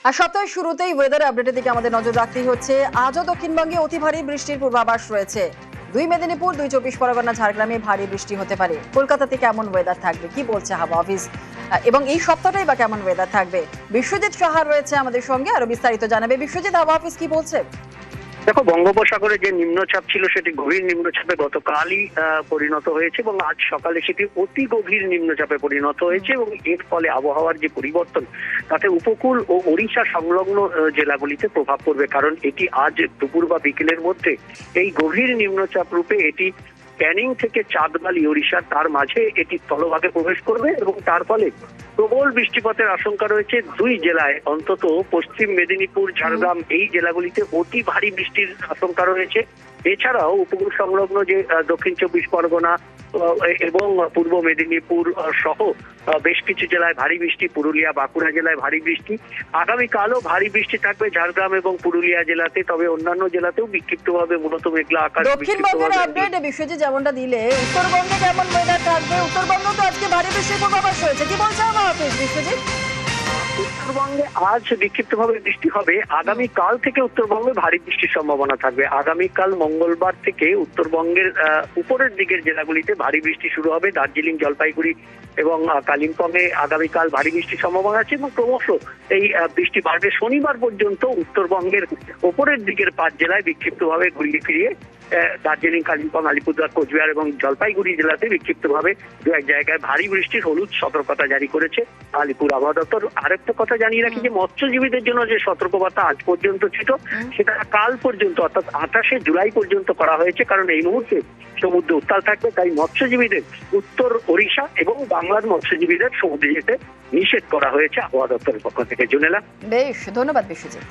আর সপ্তাহের শুরুতেই ওয়েদার আপডেটের দিকে আমাদের নজর রাখতেই হচ্ছে। আজও দক্ষিণবঙ্গে অতি ভারী বৃষ্টির পূর্বাভাস রয়েছে। দুই মেদিনীপুর, দুই চব্বিশ পরগনা, ঝাড়গ্রামে ভারী বৃষ্টি হতে পারে। কলকাতাতে কেমন ওয়েদার থাকবে, কি বলছে হাওয়া অফিস, এবং এই সপ্তাহটাই বা কেমন ওয়েদার থাকবে? বিশ্বজিৎ সাহা রয়েছে আমাদের সঙ্গে, আরো বিস্তারিত জানাবে। বিশ্বজিৎ, হাওয়া অফিস কি বলছে? দেখো, বঙ্গোপসাগরে যে নিম্নচাপ ছিল সেটি গভীর নিম্নচাপে গতকালই পরিণত হয়েছে এবং আজ সকালে সেটি অতি গভীর নিম্নচাপে পরিণত হয়েছে এবং এর ফলে আবহাওয়ার যে পরিবর্তন তাতে উপকূল ও ওড়িশা সংলগ্ন জেলাগুলিতে প্রভাব পড়বে, কারণ এটি আজ দুপুর বা বিকেলের মধ্যে এই গভীর নিম্নচাপ রূপে এটি ক্যানিং থেকে চাঁদবালি ওড়িশা তার মাঝে এটি স্থলভাগে প্রবেশ করবে এবং তার ফলে প্রবল বৃষ্টিপাতের আশঙ্কা রয়েছে দুই জেলায়, অন্তত পশ্চিম মেদিনীপুর, ঝাড়গ্রাম এই জেলাগুলিতে অতি ভারী বৃষ্টির আশঙ্কা রয়েছে। এছাড়াও উপকূল সংলগ্ন যে দক্ষিণ চব্বিশ পরগনা এবং পূর্ব মেদিনীপুর সহ বেশ কিছু জেলায় ভারী বৃষ্টি, পুরুলিয়া, বাঁকুড়া জেলায় ভারী বৃষ্টি। আগামীকালও ভারী বৃষ্টি থাকবে ঝাড়গ্রাম এবং পুরুলিয়া জেলাতে, তবে অন্যান্য জেলাতেও বিক্ষিপ্তভাবে মূলত মেঘলা আকাশ। দক্ষিণবঙ্গের আপডেট বিশ্বজিৎ যেমনটা দিলে, উত্তরবঙ্গে কেমন ওয়েদার থাকবে? উত্তরবঙ্গ তো আজকে ভারী বৃষ্টির পূর্বাভাস রয়েছে, কি বলছে হাওয়া অফিস বিশ্বজিৎ? উত্তরবঙ্গে আজ বিক্ষিপ্তভাবে বৃষ্টি হবে। আগামীকাল থেকে উত্তরবঙ্গে ভারী বৃষ্টির সম্ভাবনা থাকবে। আগামীকাল মঙ্গলবার থেকে উত্তরবঙ্গের উপরের দিকের জেলাগুলিতে ভারী বৃষ্টি শুরু হবে। দার্জিলিং, জলপাইগুড়ি এবং কালিম্পংয়ে আগামীকাল ভারী বৃষ্টির সম্ভাবনা আছে এবং ক্রমশ এই বৃষ্টি বাড়বে। শনিবার পর্যন্ত উত্তরবঙ্গের উপরের দিকের 5 জেলায় বিক্ষিপ্তভাবে ঘুরিয়ে ফিরিয়ে দার্জিলিং, কালিম্পং, আলিপুরদুয়ার, কোচবিহার এবং জলপাইগুড়ি জেলাতে বিক্ষিপ্তভাবে দু এক জায়গায় ভারী বৃষ্টির হলুদ সতর্কতা জারি করেছে আলিপুর আবহাওয়া দপ্তর। আরেকটা কথা জানিয়ে রাখি যে মৎস্যজীবীদের জন্য যে সতর্কবার্তা আজ পর্যন্ত ছিল সেটা কাল পর্যন্ত অর্থাৎ 28শে জুলাই পর্যন্ত করা হয়েছে, কারণ এই মুহূর্তে সমুদ্র উত্তাল থাকবে। তাই মৎস্যজীবীদের উত্তর ওড়িশা এবং বাংলার মৎস্যজীবীদের সমুদ্রে যেতে নিষেধ করা হয়েছে আবহাওয়া দপ্তরের পক্ষ থেকে। জুনেলা, বেশ, ধন্যবাদ বিশ্বজিৎ।